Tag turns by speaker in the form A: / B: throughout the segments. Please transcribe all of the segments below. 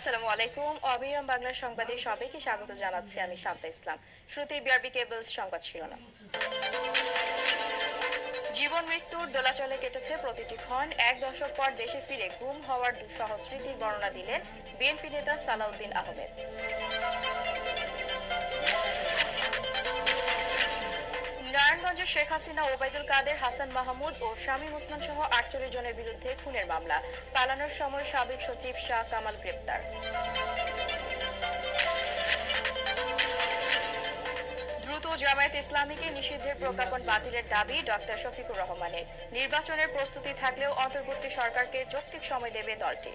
A: আসসালামু আলাইকুম। অবিরাম বাংলা সংবাদে সবাইকে স্বাগত জানাচ্ছি আমি শান্তা ইসলাম। শুরুতেই বিআরবি কেবলস সংবাদ শিরোনাম। জীবন মৃত্যুর দোলাচলে কেটেছে প্রতিটি ক্ষণ। এক দশক পর দেশে ফিরে গুম হওয়ার দুঃসহ স্মৃতির বর্ণনা দিলেন বিএনপি নেতা সালাউদ্দিন আহমেদ। নারায়ণগঞ্জের শেখ হাসিনা, ওবায়দুল কাদের, হাসান মাহমুদ ও শামীম ওসমান সহ ৪৮ জনের বিরুদ্ধে খুনের মামলা। পালানোর সময় সাবেক সচিব শাহ কামাল গ্রেপ্তার। দ্রুত জামায়াত ইসলামীকে নিষিদ্ধের প্রজ্ঞাপন বাতিলের দাবি ডক্টর শফিকুর রহমানের। নির্বাচনের প্রস্তুতি থাকলেও অন্তর্বর্তী সরকারকে যৌক্তিক সময় দেবে দলটি।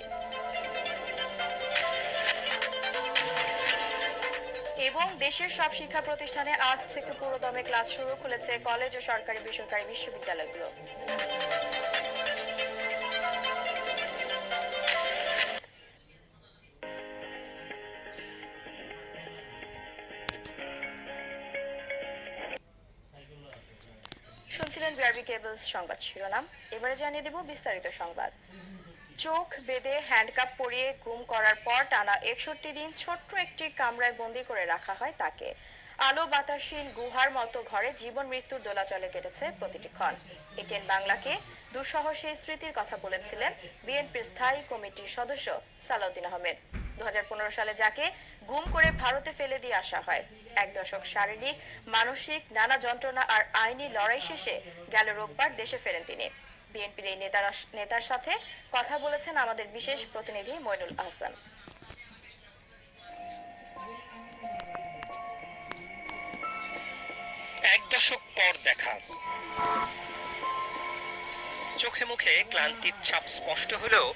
A: এবং দেশের সব শিক্ষা প্রতিষ্ঠানে আজ থেকে পুরোদমে ক্লাস শুরু, খুলেছে কলেজ ও সরকারি বেসরকারি বিশ্ববিদ্যালয়গুলো। শুনছিলেন বিআরবি কেবলস সংবাদ শিরোনাম। এবারে জানিয়ে দেব বিস্তারিত সংবাদ। চোখ বেঁধে হ্যান্ডকাপ পরিয়ে গুম করার পর টানা ৬১ দিন ছোট্ট একটি কামরায় বন্দী করে রাখা হয় তাকে। আলো বাতাসহীন গুহার মতো ঘরে জীবন মৃত্যুর দোলাচলে কেটেছে প্রতিটি ক্ষণ। এটিএন বাংলাকে দুঃসহ সেই স্মৃতির কথা বলেছিলেন বিএনপির স্থায়ী কমিটির সদস্য সালাউদ্দিন আহমেদ। ২০১৫ সালে যাকে গুম করে ভারতে ফেলে দিয়ে আসা হয়। এক দশক শারীরিক মানসিক নানা যন্ত্রণা আর আইনি লড়াই শেষে গেল রোববার দেশে ফেরেন তিনি। বিএনপির এই নেতার সাথে কথা বলেছেন আমাদের বিশেষ প্রতিনিধি মইনুল আহসান।
B: এক দশক পর দেখা, চোখে মুখে ক্লান্তির ছাপ স্পষ্ট হলেও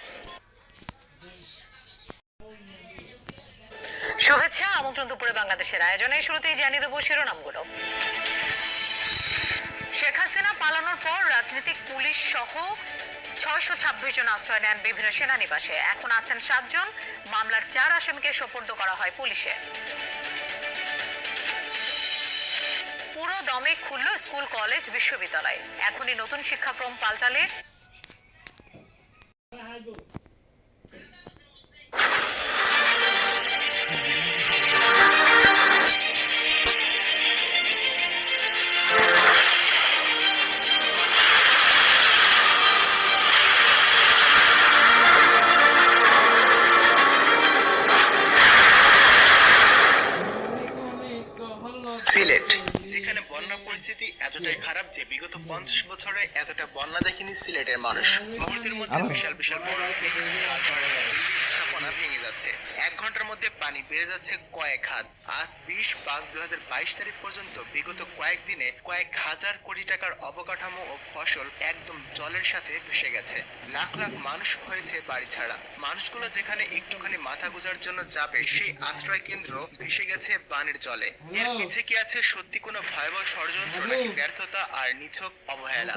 C: শুভেচ্ছা, আমন্ত্রণ দুপুরে বাংলাদেশের আয়োজনে। শুরুতেই জানিয়ে দেবো শিরোনামগুলো। শেখ হাসিনা পালানোর পর রাজনৈতিক পুলিশ সহ ৬২৬ জন আশ্রয় নেন বিভিন্ন সেনানিবাসে। এখন আছেন ৭ জন। মামলার ৪ আসামিকে সোপর্দ করা হয় পুলিশে। পুরো দমে খুলল স্কুল, কলেজ, বিশ্ববিদ্যালয়। এখনই নতুন শিক্ষাক্রম পাল্টালে
B: সিলেট, যেখানে বন্যা পরিস্থিতি এতটাই খারাপ যে বিগত ৫০ বছরে এতটা বন্যা দেখেনি সিলেটের মানুষ। মুহূর্তের মধ্যে বিশাল বিশাল বড় স্থাপনা ভেঙে যাচ্ছে। ১ ঘন্টার মধ্যে পানি বেড়ে যাচ্ছে কয়েক হাত। আজ ২০/৫/২০২২ তারিখ পর্যন্ত বিগত কয়েকদিনে কয়েক হাজার কোটি টাকার অবকাঠামো ও ফসল একদম জলের সাথে ভেসে গেছে। লাখ লাখ মানুষ হয়েছে বাড়ি ছাড়া। মানুষগুলো যেখানে একটুখানি মাথা গোঁজার জন্য যাবে সেই আশ্রয় কেন্দ্র ভেসে গেছে বানের জলে। এর পিছে কি আছে সত্যি কোনো ভয়াবহ ষড়যন্ত্র নাকি ব্যর্থতা আর নিছক অবহেলা?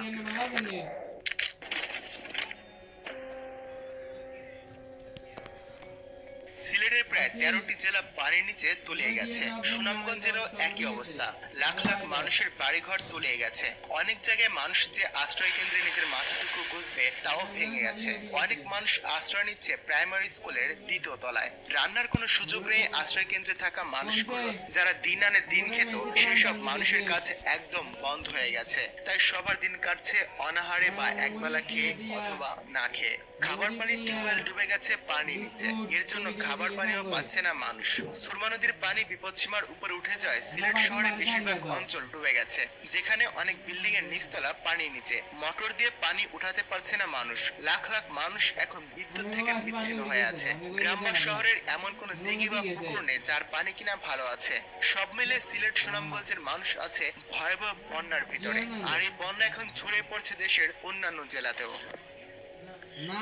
B: সিলেটের প্রায় ১৩টি জেলা পানির নিচে তলিয়ে গেছে। সুনামগঞ্জেরও একই অবস্থা। লাখ লাখ মানুষের বাড়িঘর তলিয়ে গেছে। অনেক জায়গায় মানুষ যে আশ্রয় কেন্দ্রে নিজের মাথাটুকু গুজবে তাও ভেঙে গেছে। অনেক মানুষ আশ্রয় নিচ্ছে প্রাইমারি স্কুলের ২য় তলায়। রান্নার কোনো সুযোগ নেই আশ্রয় কেন্দ্রে থাকা মানুষগুলো। যারা দিন আনে দিন খেত সেই সব মানুষের কাছে একদম বন্ধ হয়ে গেছে। তাই সবার দিন কাটছে অনাহারে বা একবেলা খেয়ে অথবা না খেয়ে। খাবার পানির টিউবওয়েল ডুবে গেছে পানির নিচে। এর জন্য খাবার পানিও পাচ্ছে না মানুষ। সুরমা নদীর পানি বিপদসীমার উপরে উঠে যায়। সিলেট শহরের বেশিরভাগ অঞ্চল ডুবে গেছে, যেখানে অনেক বিল্ডিং এর নিচতলা পানির নিচে। মোটর দিয়ে পানি উঠাতে পারছে না মানুষ। লাখ লাখ মানুষ এখন বিদ্যুৎ থেকে বিচ্ছিন্ন হয়ে আছে। গ্রাম বা শহরের এমন কোন দিঘি বা পুকুর নেই যার পানি কিনা ভালো আছে। সব মিলে সিলেট সুনামগঞ্জের মানুষ আছে ভয়াবহ বন্যার ভিতরে। আর এই বন্যা এখন ছড়িয়ে পড়ছে দেশের অন্যান্য জেলাতেও।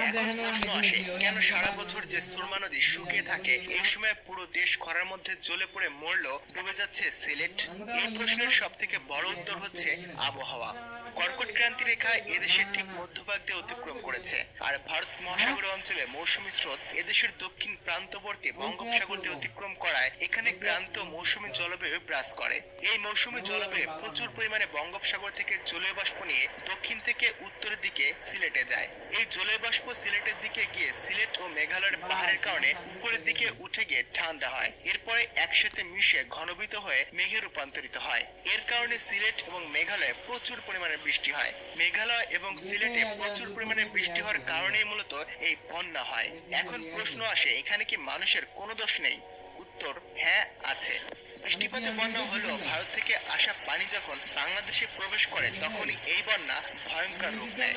B: এখন প্রশ্ন আসে, কেন সারা বছর যে সুরমা নদী শুকিয়ে থাকে এই সময় পুরো দেশ খরার মধ্যে জ্বলে পড়ে মরলো ডুবে যাচ্ছে সিলেট? এই প্রশ্নের সব থেকে বড় উত্তর হচ্ছে আবহাওয়া। কর্কট ক্রান্তি রেখা এদেশের ঠিক মধ্যভাগ দিয়ে অতিক্রম করেছে, আর ভারত মহাসাগর অঞ্চলে মৌসুমী স্রোত এদেশের দক্ষিণ প্রান্তবর্তী বঙ্গোপসাগর দিয়ে অতিক্রম করায় এখানে ক্রান্ত মৌসুমী জলবায়ু বিরাজ করে। এই মৌসুমী জলবায়ু প্রচুর পরিমাণে বঙ্গোপসাগর থেকে জলীয় বাষ্প নিয়ে দক্ষিণ থেকে উত্তরের দিকে সিলেটে যায়। এই জলীয় বাষ্প সিলেটের দিকে গিয়ে সিলেট ও মেঘালয়ের পাহাড়ের কারণে উপরের দিকে উঠে গিয়ে ঠান্ডা হয়, এরপরে একসাথে মিশে ঘনীভূত হয়ে মেঘে রূপান্তরিত হয়। এর কারণে সিলেট এবং মেঘালয়ে প্রচুর পরিমাণে বৃষ্টি হয়। মেঘালয় এবং সিলেটে প্রচুর পরিমাণে বৃষ্টি হওয়ার কারণেই মূলত এই বন্যা হয়। এখন প্রশ্ন আসে, এখানে কি মানুষের কোনো দোষ নেই? উত্তর হ্যাঁ আছে। বৃষ্টিপাতে বন্যা হলেও ভারত থেকে আসা পানি যখন বাংলাদেশে প্রবেশ করে তখনই এই বন্যা ভয়ঙ্কর রূপ নেয়।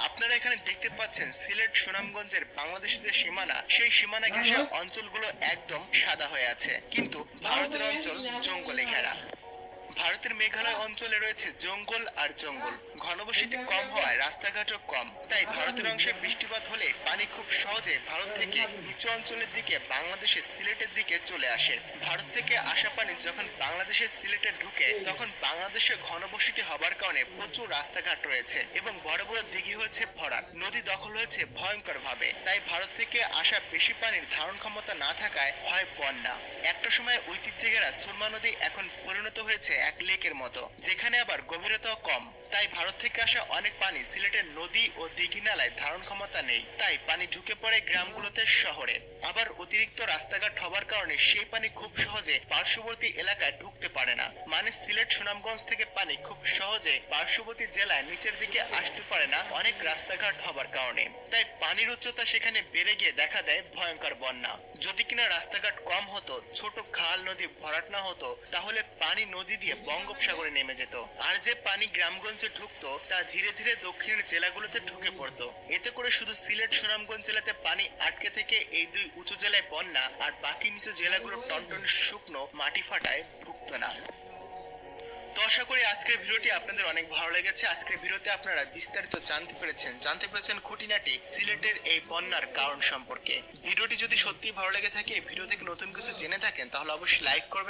B: আপনারা এখানে দেখতে পাচ্ছেন সিলেট সুনামগঞ্জের বাংলাদেশের যে সীমানা, সেই সীমানা ঘেঁষা অঞ্চলগুলো একদম সাদা হয়ে আছে, কিন্তু ভারতের অঞ্চল জঙ্গলে ঘেরা। ভারতের মেঘালয় অঞ্চলে রয়েছে জঙ্গল আর জঙ্গল। ঘনবসতি কম হওয়ায় রাস্তাঘাটও কম, তাই ভারতের অংশে বৃষ্টিপাত হলে পানি খুব সহজে ভারত থেকে নিচু অঞ্চলের দিকে বাংলাদেশের সিলেটের দিকে চলে আসে। ভারত থেকে আসা পানি যখন বাংলাদেশের সিলেটে ঢুকে তখন বাংলাদেশে ঘনবসতি হবার কারণে প্রচুর রাস্তাঘাট রয়েছে এবং বড় বড় দিঘি হয়েছে ভরাট, নদী দখল হয়েছে ভয়ঙ্কর ভাবে। তাই ভারত থেকে আসা বেশি পানির ধারণ ক্ষমতা না থাকায় হয় বন্যা। একটা সময় ঐতিহ্যে ঘেরা সুরমা নদী এখন পরিণত হয়েছে এক লেকের মতো, যেখানে আবার গভীরতাও কম। তাই ভারত থেকে আসা অনেক পানি সিলেটের নদী ও দিঘি নালায় ধারণ ক্ষমতা নেই, তাই পানি ঢুকে পড়ে গ্রামগুলোতে, শহরে। আবার অতিরিক্ত রাস্তাঘাট হবার কারণে সেই পানি খুব সহজে পার্শ্ববর্তী এলাকায় ঢুকতে পারে না। মানে সিলেট সুনামগঞ্জ থেকে পানি খুব সহজে পার্শ্ববর্তী জেলায় নিচের দিকে আসতে পারে না অনেক রাস্তাঘাট হবার কারণে। তাই পানির উচ্চতা সেখানে বেড়ে গিয়ে দেখা দেয় ভয়ঙ্কর বন্যা। যদি কিনা রাস্তাঘাট কম হতো, ছোট খাল নদী ভরাট না হতো, তাহলে পানি নদী দিয়ে বঙ্গোপসাগরে নেমে যেত, আর যে পানি গ্রামগঞ্জে ঢুকতো তা ধীরে ধীরে দক্ষিণের জেলাগুলোতে ঢুকে পড়তো। এতে করে শুধু সিলেট সুনামগঞ্জ জেলাতে পানি আটকে থেকে এই দুই উঁচু জেলায় বন্যা, আর বাকি নিচু জেলাগুলো টনটন শুকনো মাটি ফাটায় ভুগত না। তো আশা করি আজকের ভিডিওটি আপনাদের অনেক ভালো লেগেছে। আজকের ভিডিওতে আপনারা বিস্তারিত জানতে পেরেছেন খুঁটিনাটি সিলেটের এই বন্যার কারণ সম্পর্কে। ভিডিওটি যদি সত্যি ভালো লেগে থাকে, ভিডিও থেকে নতুন কিছু জেনে থাকেন, তাহলে অবশ্যই লাইক করবেন।